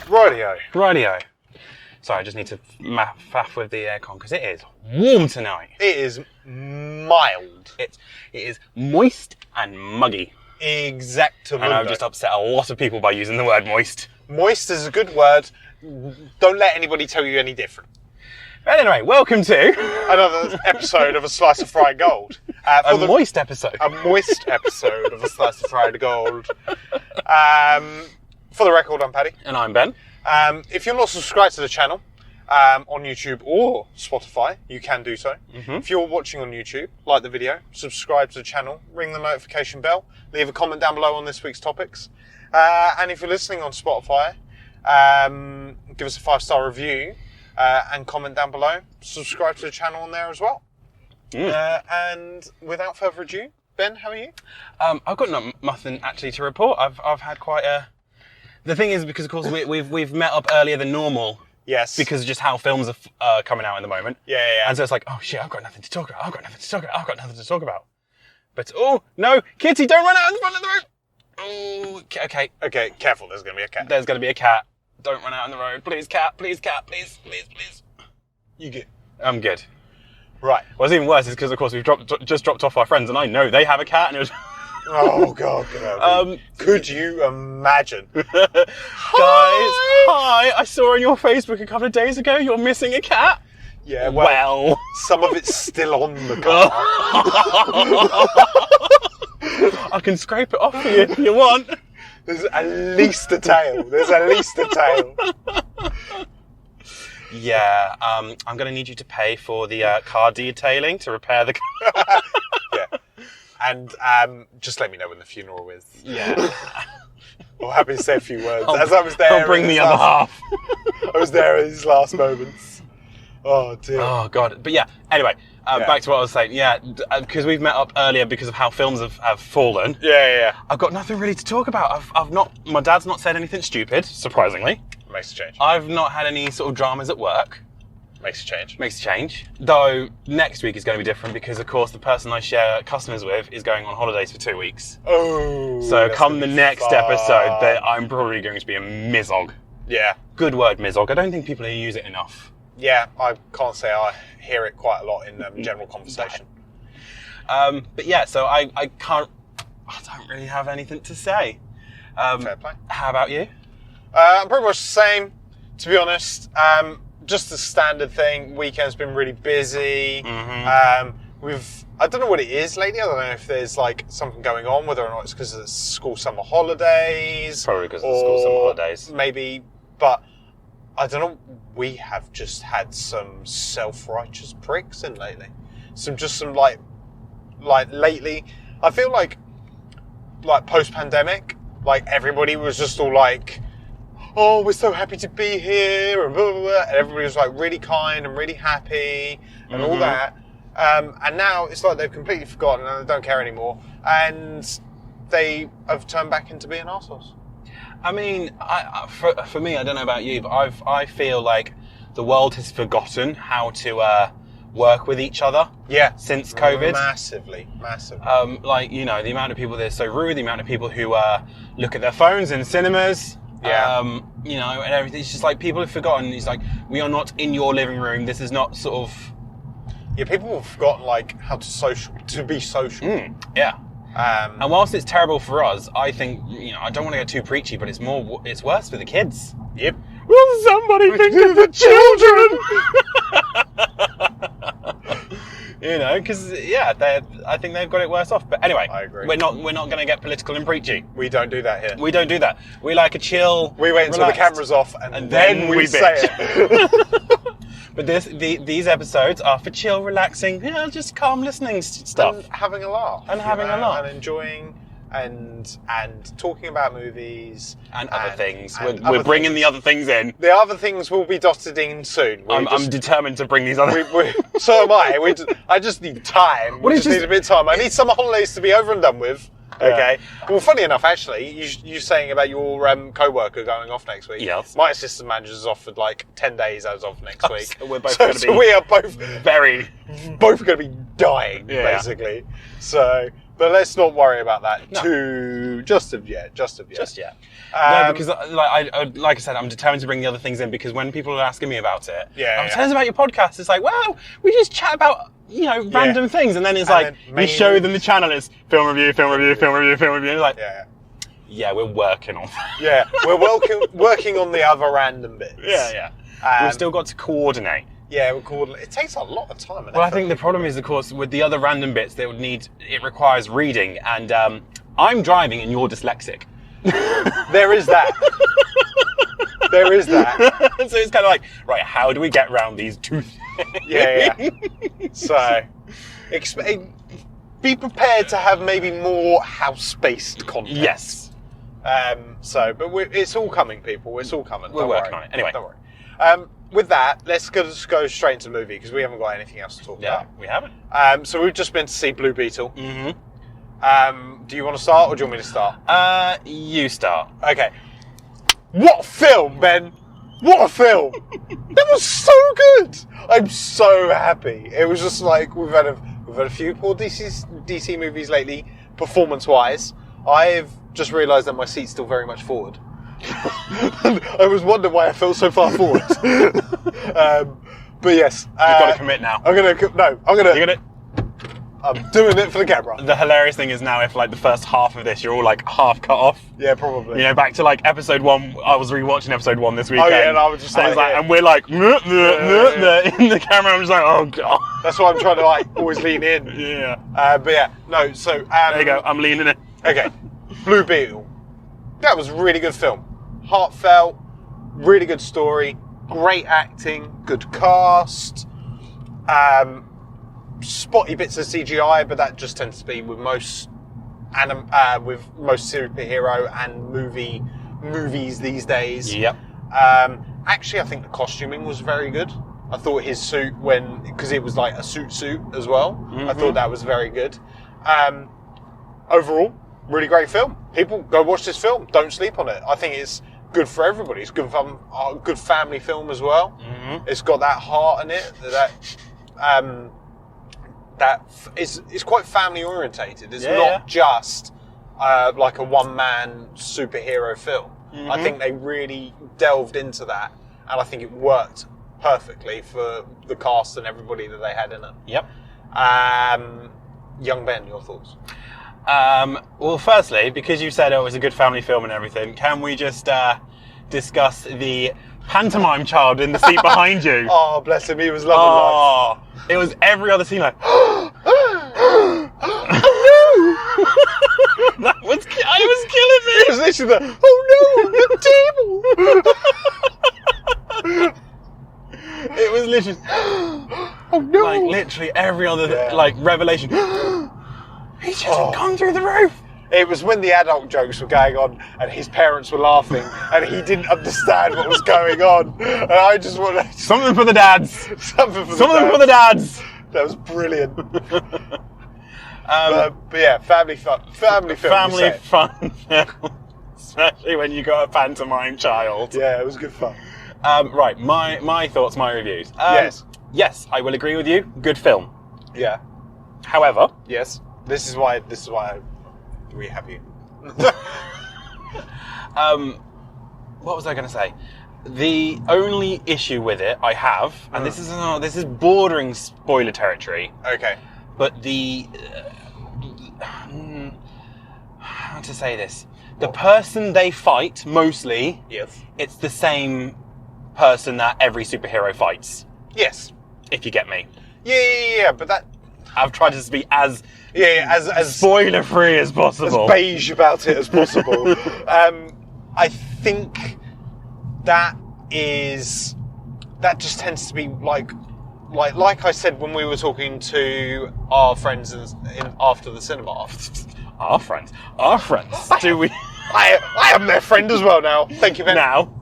Rightio. Sorry, I just need to faff with the aircon because it is warm tonight. It is mild. It is moist and muggy. Exactly. And I've just upset a lot of people by using the word moist. Moist is a good word. Don't let anybody tell you any different. But anyway, welcome to another episode of A Slice of Fried Gold. Moist episode. A moist episode of A Slice of Fried Gold. For the record, I'm Paddy. And I'm Ben. If you're not subscribed to the channel on YouTube or Spotify, you can do so. Mm-hmm. If you're watching on YouTube, like the video, subscribe to the channel, ring the notification bell, leave a comment down below on this week's topics. And if you're listening on Spotify, give us a 5-star review and comment down below. Subscribe to the channel on there as well. And without further ado, Ben, how are you? I've got nothing actually to report. I've had quite a... The thing is, because of course we've met up earlier than normal. Yes. Because of just how films are coming out at the moment. Yeah. And so it's like, oh shit, I've got nothing to talk about. But oh no, Kitty, don't run out in front of the road. Oh, okay. Okay, careful. There's going to be a cat. There's going to be a cat. Don't run out on the road, please, cat. Please. You good? I'm good. Right. What's even worse is because of course we've just dropped off our friends, and I know they have a cat, and it was. Oh God! Could you imagine? Guys, hi! I saw on your Facebook a couple of days ago you're missing a cat. Yeah, well, some of it's still on the car. I can scrape it off for you if you want. There's at least a tail. Yeah, I'm going to need you to pay for the car detailing to repair the car. Yeah. And just let me know when the funeral is. Yeah. I'm happy to say a few words. As I was there, I'll bring the other half. I was there in his last moments. Oh dear. Oh God. But yeah. Anyway, back to what I was saying. Yeah, because we've met up earlier because of how films have fallen. Yeah. I've got nothing really to talk about. I've not. My dad's not said anything stupid. Surprisingly. Makes a change. I've not had any sort of dramas at work. Makes a change. Though next week is going to be different because, of course, the person I share customers with is going on holidays for 2 weeks. Oh. So come the next episode, I'm probably going to be a mizog. Yeah. Good word, mizog. I don't think people use it enough. Yeah, I can't say I hear it quite a lot in general conversation. But yeah, so I don't really have anything to say. Fair play. How about you? I'm pretty much the same, to be honest. Just the standard thing. Weekend's been really busy. Mm-hmm. I don't know what it is lately. I don't know if there's like something going on, whether or not it's because of the school summer holidays. Probably because of the school summer holidays. Maybe, but I don't know. We have just had some self-righteous pricks in lately. Some like lately. I feel like post-pandemic, like everybody was just all like, oh, we're so happy to be here, and blah, blah, blah. And everybody was like really kind and really happy and all that. And now it's like they've completely forgotten and they don't care anymore. And they have turned back into being arseholes. I mean, for me, I don't know about you, but I feel like the world has forgotten how to work with each other. Yeah. Since COVID. Massively. Like, you know, the amount of people that are so rude, the amount of people who look at their phones in cinemas. Yeah. You know, and everything. It's just like people have forgotten. It's like, we are not in your living room. This is not sort of... Yeah, people have forgotten, like, how to be social. Yeah. And whilst it's terrible for us, I think, you know, I don't want to get too preachy, but it's worse for the kids. Yep. Will somebody think of the children? You know, because I think they've got it worse off. But anyway, I agree. We're not going to get political and preachy. We don't do that here. We don't do that. We like a chill. We wait until the camera's off and then we say it. But these episodes are for chill, relaxing, you know, just calm listening stuff, and having a laugh, and enjoying. And talking about movies and other things. We're bringing the other things in. The other things will be dotted in soon. I'm determined to bring these other. So am I. I just need time. We just need a bit of time. I need summer holidays to be over and done with. Okay. Yeah. Well, funny enough, actually, you saying about your co-worker going off next week. Yes. My assistant manager's off for like 10 days. I was off next week. So we're both going to be. So we are both both going to be dying, basically. So But let's not worry about that No. just of yet. Just yet. No, because like I said, I'm determined to bring the other things in because when people are asking me about it, tell us about your podcast. It's like, well, we just chat about random things, and then it's like we show them the channel. It's film review. It's like, yeah, we're working on that. Yeah, we're working on the other random bits. Yeah. We've still got to coordinate. Yeah, it takes a lot of time. Well, I think the problem is, of course, with the other random bits, it requires reading, and I'm driving and you're dyslexic. There is that. There is that. So it's kind of like, right, how do we get around these two things? Yeah. So, be prepared to have maybe more house-based content. Yes. But it's all coming, people. It's all coming. We're working on it. Anyway. Don't worry. With that, let's just go straight into the movie because we haven't got anything else to talk about. Yeah, we haven't. So we've just been to see Blue Beetle. Mm-hmm. Do you want to start or do you want me to start? You start. Okay. What a film, Ben! What a film! It was so good! I'm so happy. It was just like, we've had a few poor DC movies lately, performance-wise. I've just realised that my seat's still very much forward. I was wondering why I felt so far forward. But yes. You've got to commit now. I'm doing it for the camera. The hilarious thing is now if like the first half of this, you're all like half cut off. Yeah, probably. Back to like episode 1. I was rewatching episode 1 this weekend. Oh yeah, and I was just like, and we're like, in the camera. I'm just like, oh god. That's why I'm trying to like always lean in. Yeah. But yeah, no. So there you go. I'm leaning in. Okay, Blue Beetle. That was a really good film. Heartfelt, really good story, great acting, good cast. Spotty bits of CGI, but that just tends to be with most superhero and movies these days. Yep. Actually, I think the costuming was very good. I thought his suit, because it was like a suit as well. Mm-hmm. I thought that was very good. Overall, really great film. People, go watch this film. Don't sleep on it. I think it's good for everybody. It's good fun, a good family film as well. Mm-hmm. It's got that heart in it. It's quite family orientated. It's not just like a one-man superhero film. Mm-hmm. I think they really delved into that, and I think it worked perfectly for the cast and everybody that they had in it. Yep. Young Ben, your thoughts? Well, firstly, because you said it was a good family film and everything, can we just discuss the pantomime child in the seat behind you? Oh, bless him, he was loving life. It was every other scene like, oh no! I was killing me. It was literally the table. It was literally, oh no! Like literally every other like revelation. He's just gone through the roof. It was when the adult jokes were going on and his parents were laughing and he didn't understand what was going on. And I just wanted something for the dads. Something for the dads. That was brilliant. But yeah, family fun film. Especially when you got a pantomime child. Yeah, it was good fun. Right, my thoughts, my reviews. Yes, I will agree with you. Good film. Yeah. However, yes, this is why we have you. What was I going to say? The only issue with it I have, and this is bordering spoiler territory. Okay. But how to say this? The person they fight mostly. Yes. It's the same person that every superhero fights. Yes. If you get me. Yeah. But that. I've tried to be as as spoiler free as possible, as beige about it as possible. I think that just tends to be like I said when we were talking to our friends after the cinema. Our friends. Do we? I am their friend as well now. Thank you, Ben. Now.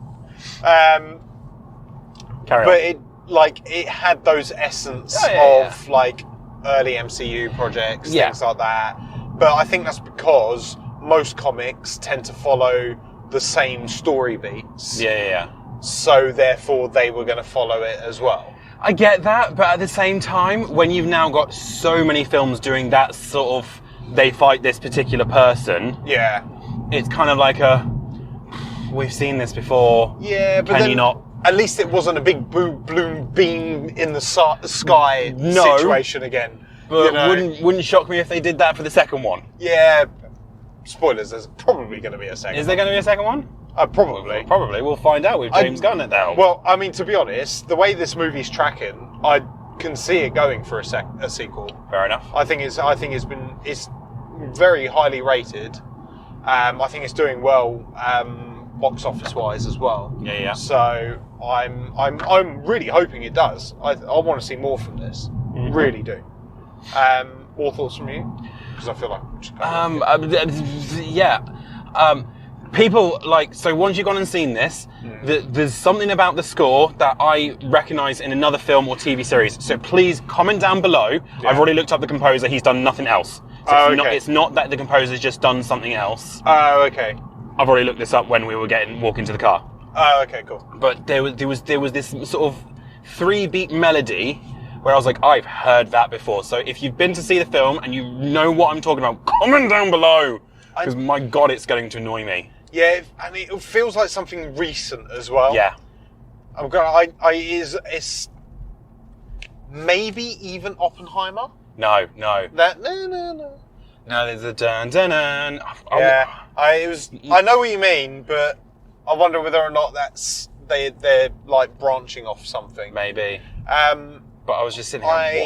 Carry on. But it had those essence of like early MCU projects, things like that. But I think that's because most comics tend to follow the same story beats. Yeah. So therefore they were going to follow it as well. I get that, but at the same time, when you've now got so many films doing that sort of they fight this particular person. Yeah. It's kind of like we've seen this before. Yeah, but Can you not? At least it wasn't a big blue beam in the sky situation again. But wouldn't shock me if they did that for the second one. Yeah. Spoilers, there's probably going to be a second one. Is there going to be a second one? Probably. Probably. We'll find out with James Gunn at that. Well, I mean, to be honest, the way this movie's tracking, I can see it going for a sequel. Fair enough. I think it's very highly rated. I think it's doing well box office wise as well. Yeah. So I'm really hoping it does. I want to see more from this. Mm-hmm. Really do. More thoughts from you? Because I feel like we should people so once you've gone and seen this, there's something about the score that I recognise in another film or TV series. So please comment down below. Yeah. I've already looked up the composer. He's done nothing else. So it's not that the composer's just done something else. Oh, okay. I've already looked this up when we were walking to the car. Oh, okay, cool. But there was this sort of 3-beat melody where I was like, I've heard that before. So if you've been to see the film and you know what I'm talking about, comment down below. Because my God, it's going to annoy me. Yeah, and it feels like something recent as well. Yeah. It's maybe even Oppenheimer. No. No. No, there's a dun dun dun. I know what you mean, but I wonder whether or not they're like branching off something. Maybe. But I was just sitting here,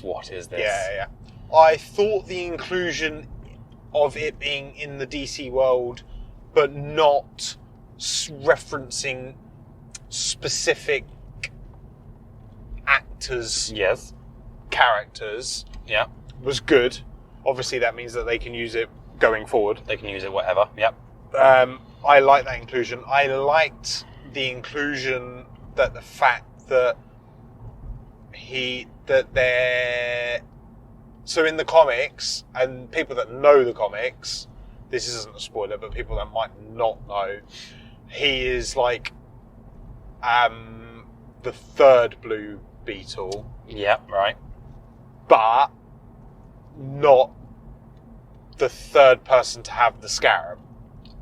what is this? Yeah. I thought the inclusion of it being in the DC world, but not referencing specific actors, characters, was good. Obviously, that means that they can use it going forward. They can use it whatever. Yep. I like that inclusion. I liked the inclusion that the fact that so in the comics, and people that know the comics, this isn't a spoiler, but people that might not know, he is like the third Blue Beetle. Yeah, right. But not the third person to have the scarab.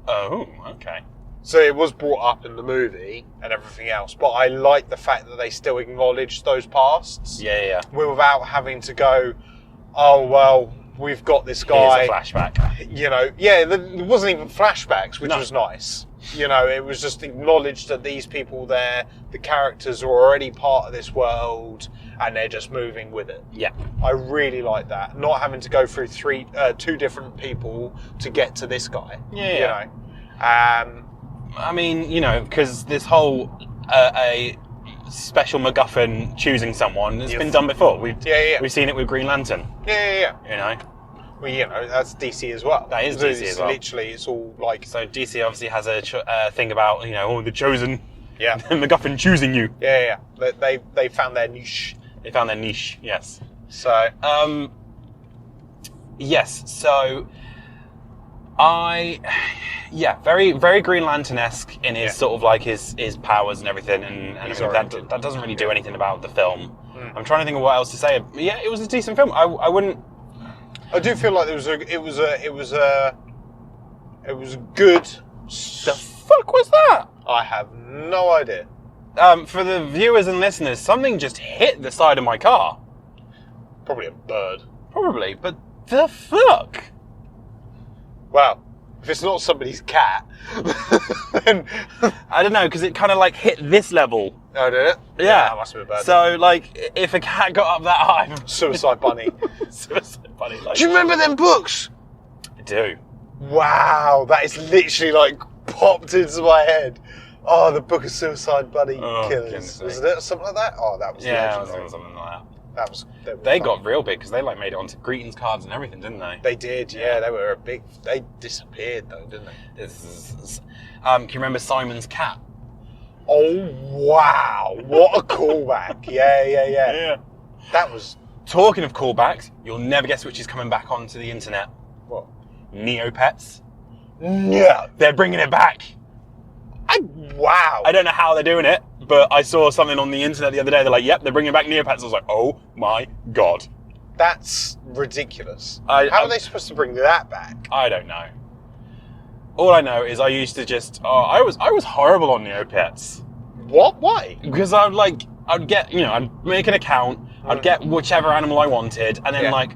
Oh, okay. So it was brought up in the movie and everything else, but I like the fact that they still acknowledged those pasts. Yeah. Without having to go, oh, well, we've got this guy. Here's a flashback. There wasn't even flashbacks, which was nice. It was just acknowledged that these people there, the characters are already part of this world, and they're just moving with it. Yeah. I really like that. Not having to go through two different people to get to this guy. Yeah. I mean, because this whole a special MacGuffin choosing someone has been done before. We've seen it with Green Lantern. Yeah. Well, that's DC as well. That is DC as well. Literally, it's all like... So DC obviously has a thing about, the chosen. Yeah. MacGuffin choosing you. Yeah. They found their niche. They found their niche, yes. So... yes, so... very, very Green Lantern-esque in his sort of like his powers and everything, and that doesn't really do anything about the film. I'm trying to think of what else to say. Yeah, it was a decent film. I wouldn't... I do feel like it was good. The fuck was that? I have no idea. For the viewers and listeners, something just hit the side of my car. Probably a bird. Probably, but the fuck? Well, if it's not somebody's cat, then... I don't know, because it kind of like hit this level. Oh, did it? Yeah. That must be a bird. So, like, if a cat got up that high... Suicide Bunny. Suicide Bunny. Like... Do you remember them books? I do. Wow, that is literally like popped into my head. Oh, the Book of Suicide Bunny Killers. Was it something like that? Oh, that was legendary. It was something like that. They got real big because they like made it onto greetings cards and everything, didn't they? They did, yeah. They disappeared though, didn't they? Can you remember Simon's cat? Oh wow! What a callback! Yeah. That was. Talking of callbacks, you'll never guess which is coming back onto the internet. What? Neopets. Yeah, they're bringing it back. Wow. I don't know how they're doing it, but I saw something on the internet the other day. They're like, "Yep, they're bringing back Neopets." I was like, "Oh my god!" That's ridiculous. How are they supposed to bring that back? I don't know. All I know is I used to just... I was horrible on Neopets. What? Why? Because I'd get, I'd make an account, I'd get whichever animal I wanted, and then like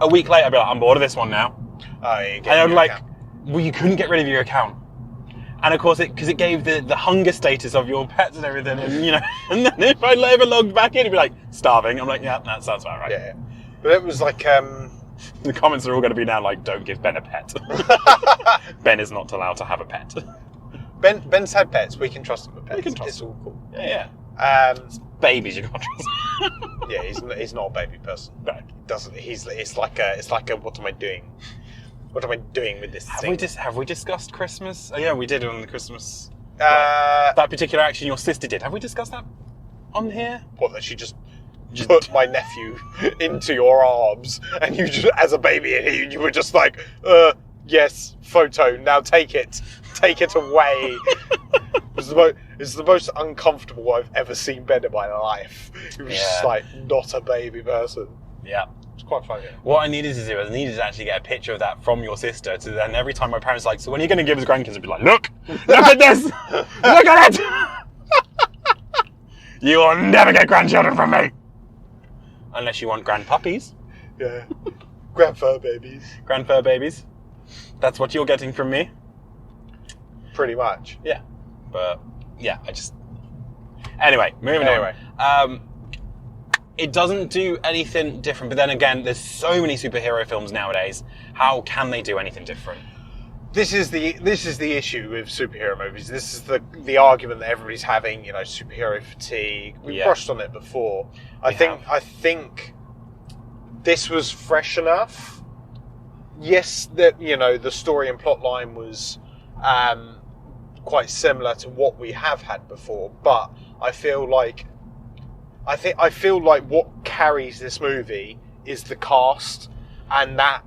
a week later I'd be like, I'm bored of this one now. Oh, yeah, and I'd like, well, you couldn't get rid of your account. And of course, because it gave the hunger status of your pets and everything, and and then if I ever logged back in, it'd be like, starving. I'm like, yeah, that sounds about right. Yeah. But it was like... The comments are all going to be now like, don't give Ben a pet. Ben is not allowed to have a pet. Ben's had pets. We can trust him with pets. We can trust it's all cool. Yeah. It's babies you can't trust. Yeah, he's not a baby person. No, he doesn't. It's like a what am I doing? What am I doing with this thing? Have we discussed Christmas? Oh, yeah, we did on the Christmas. That particular action your sister did. Have we discussed that on here? What, that she just put my nephew into your arms, and you just, as a baby, and you were just like, yes, photo, now take it away. It's the most uncomfortable I've ever seen Ben in my life. He was just like, not a baby person. Yeah. It's quite funny. What I needed to do is to actually get a picture of that from your sister, to then every time my parents are like, so when are you going to give us grandkids? I'd be like, look at this! Look at it! You will never get grandchildren from me! Unless you want grandpuppies. Yeah. Grandfur babies. Grandfur babies. That's what you're getting from me. Pretty much. Yeah. But, yeah, Anyway, moving on. It doesn't do anything different, but then again, there's so many superhero films nowadays. How can they do anything different? This is the issue with superhero movies. This is the argument that everybody's having. Superhero fatigue. We brushed on it before. I think this was fresh enough. Yes, that the story and plot line was quite similar to what we have had before, but I feel like what carries this movie is the cast and that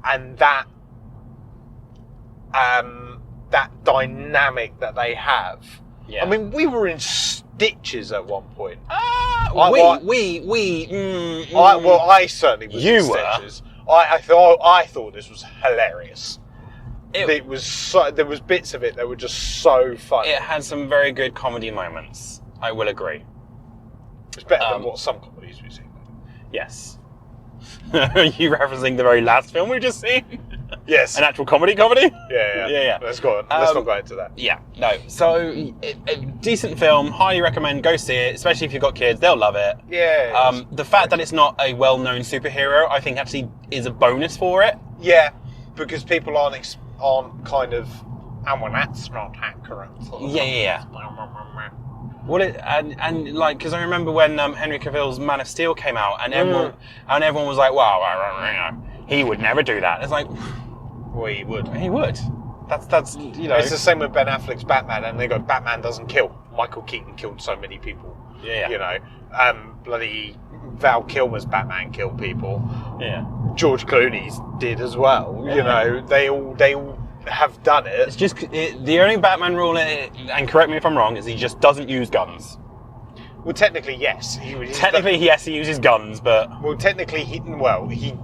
dynamic that they have. Yeah. I mean, we were in stitches at one point. I certainly was in stitches. I thought this was hilarious. It was there was bits of it that were just so funny. It had some very good comedy moments. I will agree. It's better than what some comedies we've seen. Yes. Are you referencing the very last film we've just seen? Yes. An actual comedy? Yeah. Let's go on. Let's not go into that. Yeah, no. So, a decent film. Highly recommend. Go see it, especially if you've got kids. They'll love it. Yeah. The fact that it's not a well-known superhero, I think actually is a bonus for it. Yeah, because people aren't kind of, well, that's not accurate. Yeah. Because I remember when Henry Cavill's Man of Steel came out, and everyone was like, "Wow, he would never do that." It's like, well, he would. He would. That's It's the same with Ben Affleck's Batman, and they go, Batman doesn't kill. Michael Keaton killed so many people. Yeah. Bloody Val Kilmer's Batman killed people. Yeah. George Clooney's did as well. Yeah. They all have done it. It's just the only Batman rule in it, and correct me if I'm wrong, is he just doesn't use guns. Well, technically, yes. He uses guns, but... Well, technically, he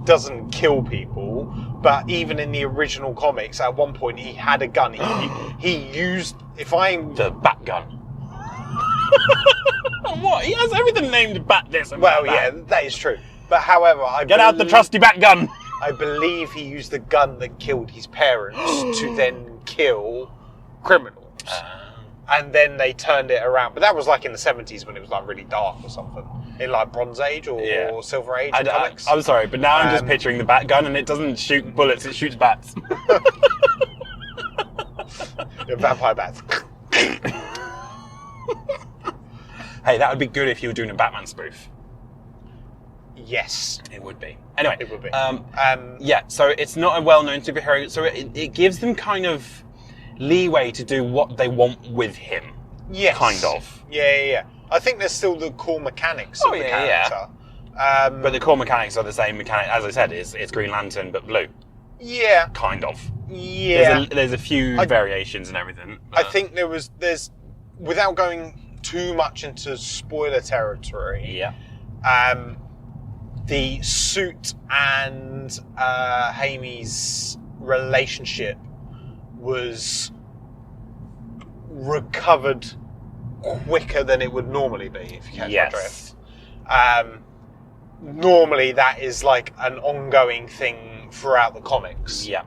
doesn't kill people, but even in the original comics, at one point, he had a gun. He used... The Bat gun. What? He has everything named Bat this and Well, Bat yeah, that. that is true. But however, Get out the trusty Bat gun! I believe he used the gun that killed his parents to then kill criminals. And then they turned it around. But that was like in the 70s when it was like really dark or something. In like Bronze Age or Silver Age comics. I'm sorry, but now I'm just picturing the Bat gun and it doesn't shoot bullets, it shoots bats. Vampire bats. Hey, that would be good if you were doing a Batman spoof. Yes. It would be. Anyway. It would be. So it's not a well-known superhero, so it gives them kind of leeway to do what they want with him. Yes. Kind of. Yeah. I think there's still the core mechanics of the character. Yeah. But the core mechanics are the same mechanic, as I said, it's Green Lantern, but blue. Yeah. Kind of. Yeah. There's a few variations and everything. I think there's, without going too much into spoiler territory. Yeah. the suit and Amy's relationship was recovered quicker than it would normally be, if you catch my drift. Normally that is like an ongoing thing throughout the comics. Yeah.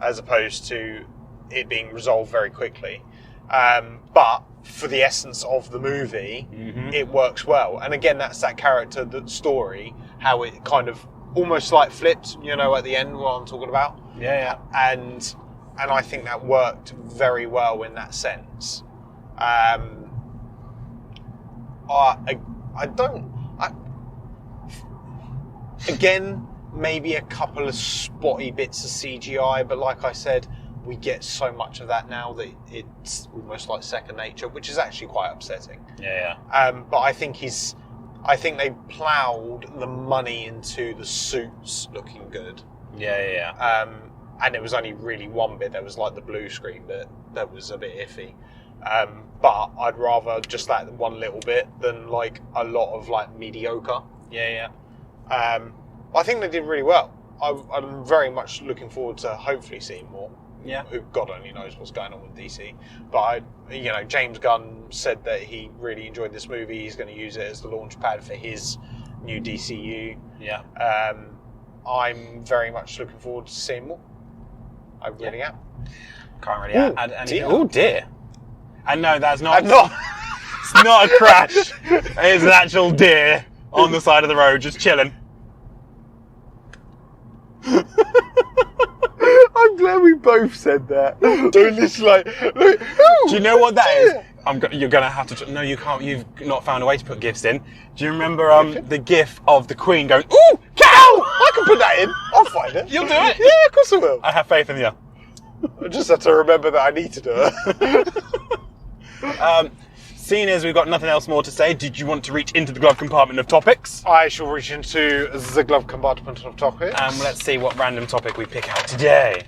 As opposed to it being resolved very quickly. But for the essence of the movie, it works well. And again, that's that character, that story, how it kind of almost like flipped, you know, at the end, what I'm talking about. Yeah. And I think that worked very well in that sense. Again, maybe a couple of spotty bits of CGI, but like I said, we get so much of that now that it's almost like second nature, which is actually quite upsetting. Yeah. But I think they ploughed the money into the suits looking good. Yeah. And it was only really one bit. There was like the blue screen bit that was a bit iffy. But I'd rather just that one little bit than like a lot of like mediocre. Yeah. I think they did really well. I'm very much looking forward to hopefully seeing more. Yeah. Who God only knows what's going on with DC. But James Gunn said that he really enjoyed this movie. He's going to use it as the launch pad for his new DCU. Yeah. I'm very much looking forward to seeing more. I really am. Can't really add anything. Oh dear. And no, that's not. I'm not. It's not a crash. It's an actual deer on the side of the road, just chilling. I'm glad we both said that. Doing this like, look, do you know what that is? You're gonna have to. No, you can't. You've not found a way to put GIFs in. Do you remember the GIF of the Queen going, "Ooh, cow"? I can put that in. I'll find it. You'll do it. Yeah, of course I will. I have faith in you. I just have to remember that I need to do it. Seeing as we've got nothing else more to say, did you want to reach into the glove compartment of topics? I shall reach into the glove compartment of topics. Let's see what random topic we pick out today.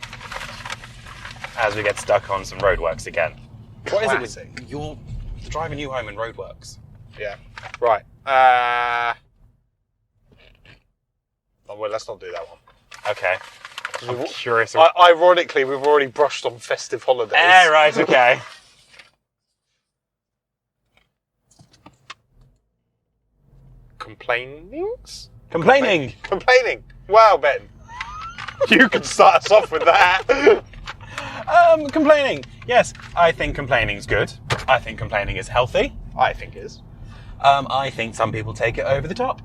As we get stuck on some roadworks again. What is it with you're driving you home in roadworks? Yeah. Right. Well, let's not do that one. Okay. I'm curious. Ironically, we've already brushed on festive holidays. Right, okay. Complaining. Wow, Ben. You can start us off with that. Complaining. Yes, I think complaining's good. I think complaining is healthy. I think it is. I think some people take it over the top.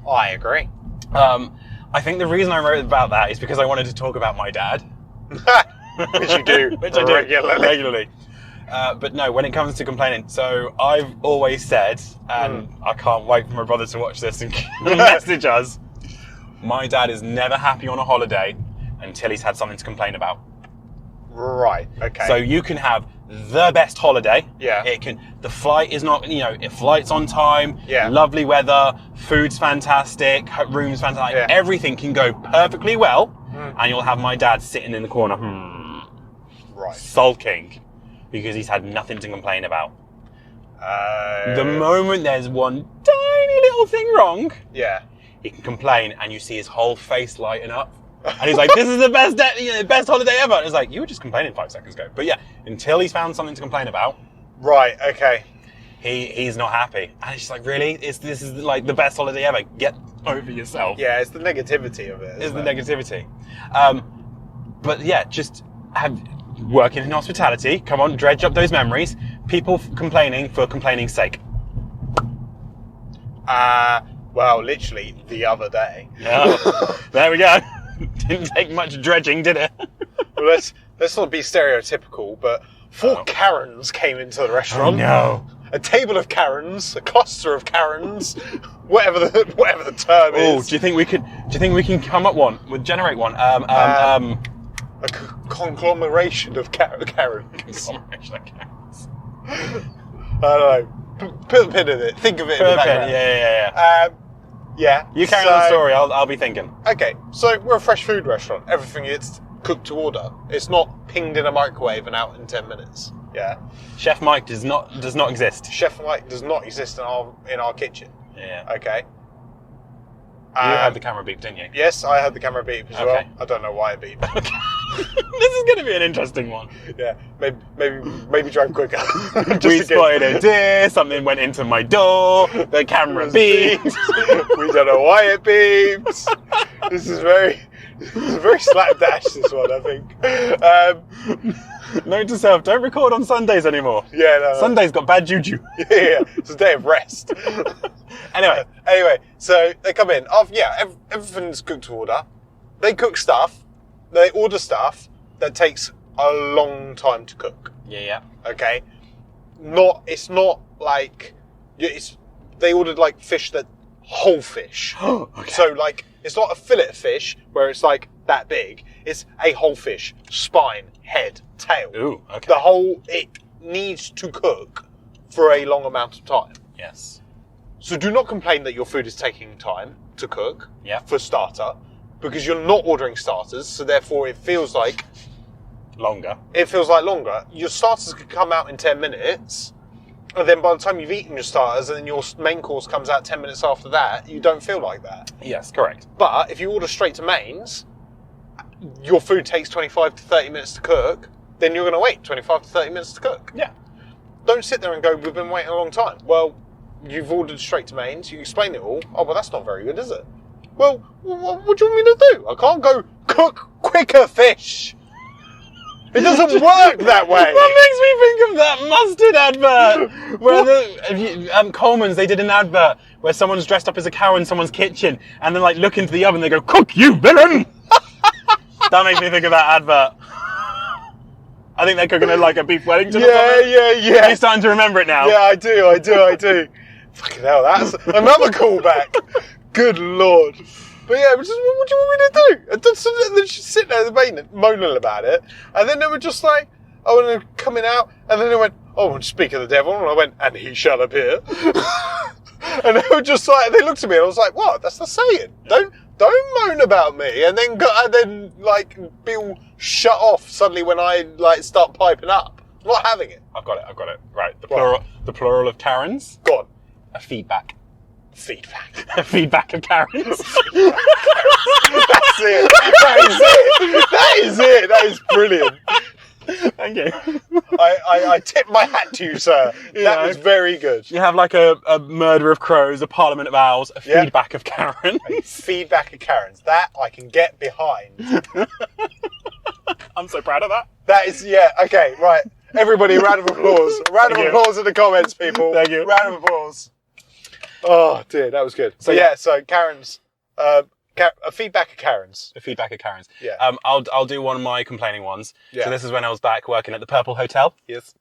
I agree. I think the reason I wrote about that is because I wanted to talk about my dad. Which you do. Which I do regularly. But no, when it comes to complaining, so I've always said, and I can't wait for my brother to watch this and message us, my dad is never happy on a holiday until he's had something to complain about. Right, okay. So you can have the best holiday. Yeah. The flight is not, flight's on time, yeah. Lovely weather, food's fantastic, room's fantastic, yeah. Everything can go perfectly well, and you'll have my dad sitting in the corner, right, sulking, because he's had nothing to complain about. The moment there's one tiny little thing wrong, yeah, he can complain, and you see his whole face lighting up. And he's like, this is the best day, best holiday ever. And it's like, you were just complaining 5 seconds ago. But yeah, until he's found something to complain about. Right, okay. He's not happy. And it's just like, really? This is like the best holiday ever. Get over yourself. Yeah, it's the negativity of it. It's the negativity. But yeah, just working in hospitality. Come on, dredge up those memories. People complaining for complaining's sake. Well, literally the other day. Yeah. There we go. Didn't take much dredging, did it? Well, let's not be stereotypical, but 4 Karens came into the restaurant. Oh, no. A table of Karens, a cluster of Karens, whatever the term is. Oh, do you think we can come up generate one? A conglomeration of Karens. Conglomeration of Karens. I don't know. Put a pin in it. Think of it in the background. Yeah. Yeah. You carry on the story, I'll be thinking. Okay, so we're a fresh food restaurant. Everything is cooked to order. It's not pinged in a microwave and out in 10 minutes. Yeah. Chef Mike does not exist. Chef Mike does not exist in our kitchen. Yeah. Okay. You had the camera beep, didn't you? Yes, I had the camera beep as well. I don't know why it beeped. This is going to be an interesting one. Yeah, maybe drive quicker. We spotted a deer, something went into my door, the camera beeped. We don't know why it beeps. This is very slapdash, this one, I think. Note to self, don't record on Sundays anymore. Yeah, no. Sunday's got bad juju. Yeah, it's a day of rest. Anyway, so they come in. Everything's cooked to order. They cook stuff. They order stuff that takes a long time to cook. Yeah. Okay. It's not like they ordered like fish that whole fish. Okay. So like it's not a fillet of fish where it's like that big. It's a whole fish, spine, head, tail. Ooh, okay. It needs to cook for a long amount of time. Yes. So do not complain that your food is taking time to cook. Yeah. For starter, because you're not ordering starters, so therefore it feels like longer. Your starters could come out in 10 minutes, and then by the time you've eaten your starters and then your main course comes out 10 minutes after that, you don't feel like that. Yes, correct. But if you order straight to mains, your food takes 25 to 30 minutes to cook, then you're going to wait 25 to 30 minutes to cook. Yeah. Don't sit there and go, we've been waiting a long time. Well, you've ordered straight to mains, you explain it all. Oh, well, that's not very good, is it? Well, what do you want me to do? I can't go cook quicker fish. It doesn't work that way. That makes me think of that mustard advert where Coleman's, they did an advert where someone's dressed up as a cow in someone's kitchen and then like look into the oven and they go, "Cook, you villain!" That makes me think of that advert. I think they're cooking like a beef Wellington or something. Yeah. Are you starting to remember it now? Yeah, I do. Fucking hell, that's another callback. Good Lord. But yeah, what do you want me to do? And then she sit there moaning about it. And then they were just like, and they're coming out. And then they went, oh, and speak of the devil. And I went, and he shall appear. And they were just like, they looked at me and I was like, what? That's the saying. Don't moan about me. And then like Bill shut off suddenly when I like start piping up. I'm not having it. I've got it. Right. The plural of Karens. Go on. A feedback. Feedback. Feedback of Karens. That's it. That is it. That is brilliant. Thank you. I tip my hat to you, sir. That was very good. You have like a murder of crows, a parliament of owls, a feedback of Karens. A feedback of Karens. That I can get behind. I'm so proud of that. That is, okay, right. Everybody, round of applause. Round of applause in the comments, people. Thank you. Round of applause. Oh dear, that was good. So so Karen's, a feedback of Karen's. A feedback of Karen's. Yeah. I'll do one of my complaining ones. Yeah. So this is when I was back working at the Purple Hotel. Yes.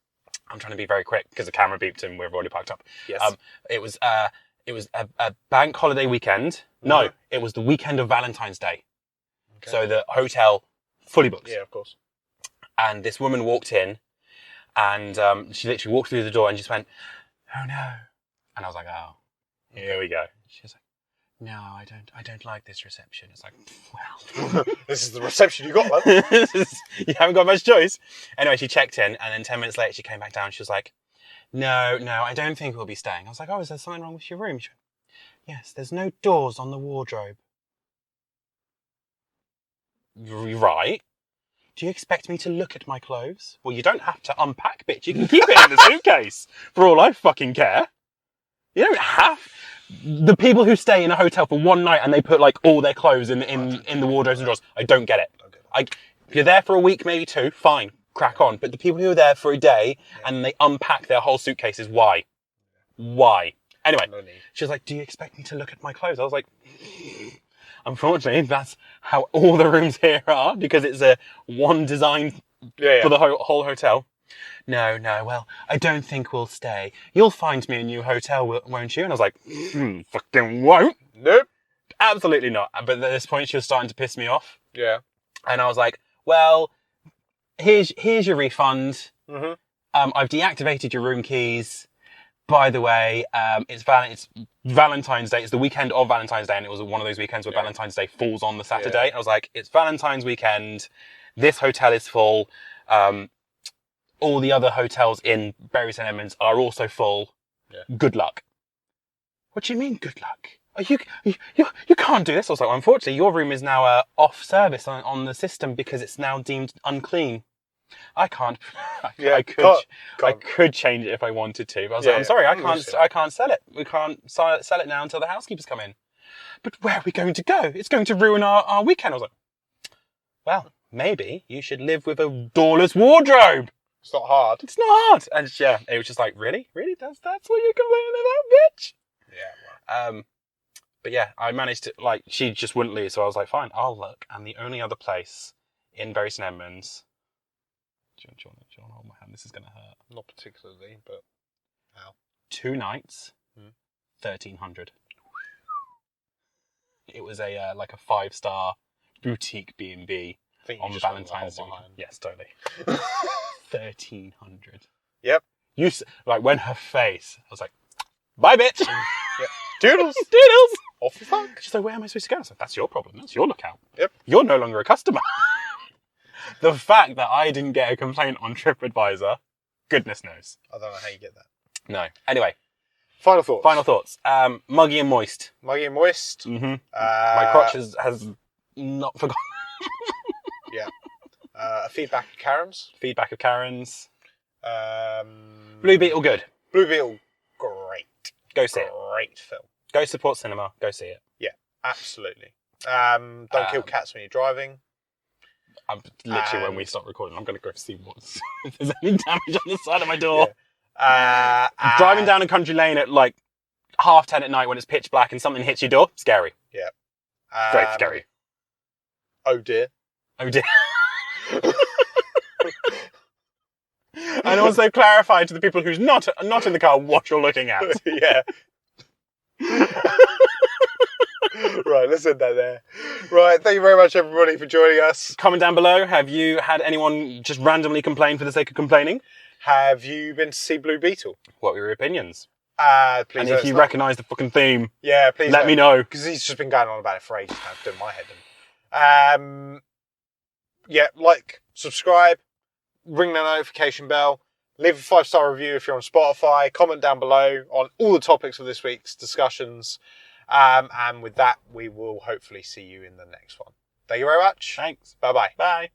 I'm trying to be very quick because the camera beeped and we've already packed up. Yes. It was a bank holiday weekend. No, it was the weekend of Valentine's Day. Okay. So the hotel fully booked. Yeah, of course. And this woman walked in, and she literally walked through the door and just went, "Oh no!" And I was like, "Oh, here we go." She was like, "No, I don't like this reception." It's like, well, this is the reception you got, man. You haven't got much choice. Anyway, she checked in, and then 10 minutes later, she came back down. She was like, No, I don't think we'll be staying. I was like, "Oh, is there something wrong with your room?" She went, "Yes, there's no doors on the wardrobe." Right. Do you expect me to look at my clothes? Well, you don't have to unpack, bitch. You can keep it in the suitcase. For all I fucking care. You don't have... The people who stay in a hotel for one night and they put like all their clothes in the wardrobes and drawers, I don't get it. If you're there for a week, maybe two, fine, crack on. But the people who are there for a day and they unpack their whole suitcases, why? Why? Anyway, she was like, "Do you expect me to look at my clothes?" I was like... Unfortunately, that's how all the rooms here are, because it's a one design for the whole hotel. No, well, I don't think we'll stay. You'll find me a new hotel, won't you? And I was like, fucking won't. Nope. Absolutely not. But at this point, she was starting to piss me off. Yeah. And I was like, well, here's your refund. Mm-hmm. I've deactivated your room keys. By the way, it's Valentine's Day. It's the weekend of Valentine's Day, and it was one of those weekends where Valentine's Day falls on the Saturday. Yeah. And I was like, it's Valentine's weekend. This hotel is full. All the other hotels in Bury St Edmunds are also full. Yeah. Good luck. What do you mean, good luck? oh, you can't do this. I was like, well, unfortunately, your room is now off service on the system because it's now deemed unclean. I can't. I could change it if I wanted to. But I was like, I'm sorry, I can't sell it. We can't sell it now until the housekeepers come in. But where are we going to go? It's going to ruin our weekend. I was like, well, maybe you should live with a doorless wardrobe. It's not hard. It's not hard. And yeah, it was just like, really? That's what you're complaining about, bitch? Yeah. Well. But yeah, I managed to, like, she just wouldn't leave. So I was like, fine, I'll look. And the only other place in Bury St Edmunds. Do you want to hold my hand? This is going to hurt. Not particularly, but how? 2 nights, 1,300. It was a 5-star boutique B&B on Valentine's Day. Yes, totally. 1,300. Yep. When her face, I was like, bye, bitch. Yep. Doodles. Doodles. Off the fuck. She's like, where am I supposed to go? I was like, that's your problem. That's your lookout. Yep. You're no longer a customer. The fact that I didn't get a complaint on TripAdvisor, goodness knows. I don't know how you get that. No. Anyway. Final thoughts. Muggy and moist. Muggy and moist. Mm-hmm. My crotch has not forgotten. Yeah. Feedback of Karen's. Blue Beetle, good. Blue Beetle, great. Go see it. Great film. Go support cinema. Go see it. Yeah, absolutely. Don't kill cats when you're driving. I'm literally when we stop recording, I'm going to go see if there's any damage on the side of my door. Yeah. Driving down a country lane at like 10:30 at night when it's pitch black and something hits your door, scary. Yeah. Very scary. Oh dear. Oh dear. And also clarify to the people who's not in the car what you're looking at. Yeah. Right, let's end that there. Right, thank you very much, everybody, for joining us. Comment down below. Have you had anyone just randomly complain for the sake of complaining? Have you been to see Blue Beetle? What were your opinions? Please. And if you recognise the fucking theme, please let me know. Because he's just been going on about it for ages now, doing my head in. Like, subscribe, ring the notification bell, leave a 5-star review if you're on Spotify, comment down below on all the topics of this week's discussions. And with that, we will hopefully see you in the next one. Thank you very much. Thanks. Bye-bye. Bye.